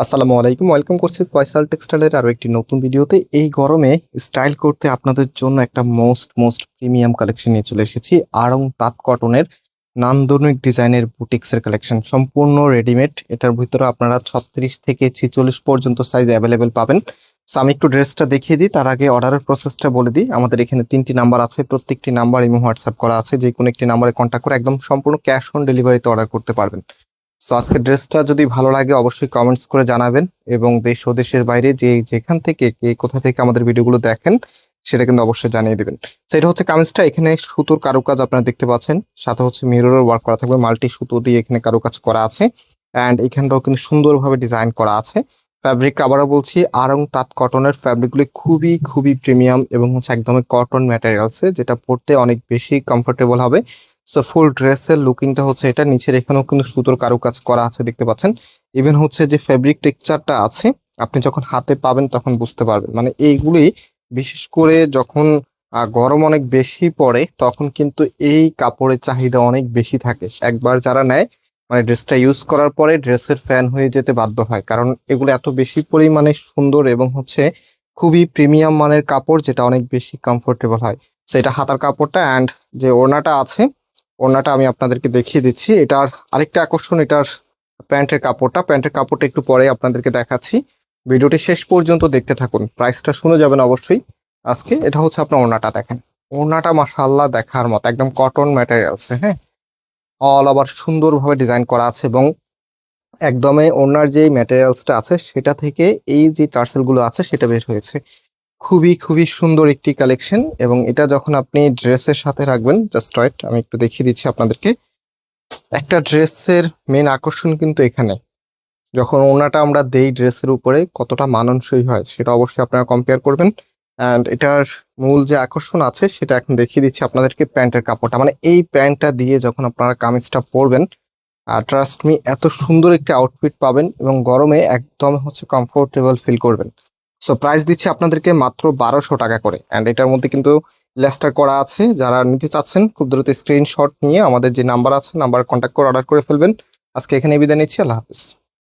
আসসালামু আলাইকুম, ওয়েলকাম করছি ফয়সাল টেক্সটাইলের আরো একটি নতুন ভিডিওতে। এই গরমে স্টাইল করতে আপনাদের জন্য একটা মোস্ট প্রিমিয়াম কালেকশন নিয়ে চলে এসেছি। আড়ং তাঁত কটনের নান্দনিক ডিজাইনের বুটিক্সের কালেকশন, সম্পূর্ণ রেডিমেড। এটার ভিতরে আপনারা 36 থেকে 46 পর্যন্ত সাইজ অ্যাভেলেবেল পাবেন। সো আমি একটু ড্রেসটা দেখিয়ে দিই, তার আগে অর্ডারের প্রসেসটা বলে দিই। আমাদের এখানে 3টি নাম্বার আছে, প্রত্যেকটি নাম্বার ইমো হোয়াটসঅ্যাপ করা আছে। যে কোনো একটি নাম্বারে কন্ট্যাক্ট করে একদম সম্পূর্ণ ক্যাশ অন ডেলিভারিতে অর্ডার করতে পারবেন। সো আজকের ড্রেসটা যদি ভালো লাগে অবশ্যই কমেন্টস করে জানাবেন, এবং দেশ ও দেশের বাইরে যেখান থেকে কোথা থেকে আমাদের ভিডিওগুলো দেখেন সেটা কিন্তু অবশ্যই জানিয়ে দিবেন। সো এটা হচ্ছে কামিজটা, এখানে সুতোর কারুকাজ আপনারা দেখতে পাচ্ছেন, সাথে হচ্ছে মিররের ওয়ার্ক করা থাকবে, মাল্টি সুতো দিয়ে এখানে কারুকাজ করা আছে। অ্যান্ড এখানটাও কিন্তু সুন্দরভাবে ডিজাইন করা আছে। ফ্যাব্রিক আবারও বলছি, আড়ং তাঁত কটনের ফ্যাব্রিকগুলি খুবই প্রিমিয়াম এবং হচ্ছে একদমই কটন ম্যাটেরিয়ালসে, যেটা পরতে অনেক বেশি কমফোর্টেবল হবে। সো ফুল ড্রেসের লুকিংটা হচ্ছে এটা। নিচের এখানেও কিন্তু সুতোর কারুকাজ করা আছে দেখতে পাচ্ছেন। ইভেন হচ্ছে যে ফেব্রিক টেক্সচারটা আছে, আপনি যখন হাতে পাবেন তখন বুঝতে পারবেন। মানে এইগুলি বিশেষ করে যখন গরম অনেক বেশি পড়ে তখন কিন্তু এই কাপড়ের চাহিদা অনেক বেশি থাকে। একবার যারা নেয় মানে ড্রেসটা ইউজ করার পরে ড্রেসের ফ্যান হয়ে যেতে বাধ্য হয়, কারণ এগুলো এত বেশি পরিমাণে সুন্দর এবং হচ্ছে খুবই প্রিমিয়াম মানের কাপড়, যেটা অনেক বেশি কমফোর্টেবল হয়। সো এটা হাতার কাপড়টা, অ্যান্ড যে ওড়নাটা আছে ওড়নাটা আমি আপনাদেরকে দেখিয়ে দিচ্ছি। এটার আরেকটা আকর্ষণ, এটার প্যান্টের কাপড়টা একটু পরে আপনাদেরকে দেখাচ্ছি। ভিডিওটি শেষ পর্যন্ত দেখতে থাকুন, প্রাইসটা শুনে যাবেন অবশ্যই আজকে। এটা হচ্ছে আপনার ওড়নাটা, দেখেন ওড়নাটা মাশাআল্লাহ দেখার মতো, একদম কটন ম্যাটেরিয়ালসে, হ্যাঁ, অল ওভার সুন্দরভাবে ডিজাইন করা আছে। এবং একদমই ওড়নার যে ম্যাটেরিয়ালসটা আছে সেটা থেকে এই যে টার্সেলগুলো আছে সেটা বের হয়েছে। খুবই সুন্দর একটি কালেকশন, এবং এটা যখন আপনি ড্রেসের সাথে রাখবেন, জাস্ট রাইট, আমি একটু দেখিয়ে দিচ্ছি আপনাদেরকে। একটা ড্রেসের মেন আকর্ষণ কিন্তু এখানে, যখন ওড়নাটা আমরা দেই ড্রেসের উপরে কতটা মানানসই হয় সেটা অবশ্যই আপনারা কম্পেয়ার করবেন। অ্যান্ড এটার মূল যে আকর্ষণ আছে সেটা এখন দেখিয়ে দিচ্ছি আপনাদেরকে। প্যান্টের কাপড়টা, মানে এই প্যান্টটা দিয়ে যখন আপনারা কামিজটা পরবেন, আর ট্রাস্ট মি এত সুন্দর একটা আউটফিট পাবেন এবং গরমে একদম হচ্ছে কমফোর্টেবল ফিল করবেন। সো প্রাইস দিচ্ছি আপনাদেরকে মাত্র 1200 টাকা করে। অ্যান্ড এটার মধ্যে কিন্তু লেসটা করা আছে। যারা নিতে চাচ্ছেন খুব দ্রুত স্ক্রিনশট নিয়ে আমাদের যে নাম্বার আছে নাম্বার কন্ট্যাক্ট করে অর্ডার করে ফেলবেন। আজকে এখানে বিদায় নিচ্ছি, আল্লাহ হাফিজ।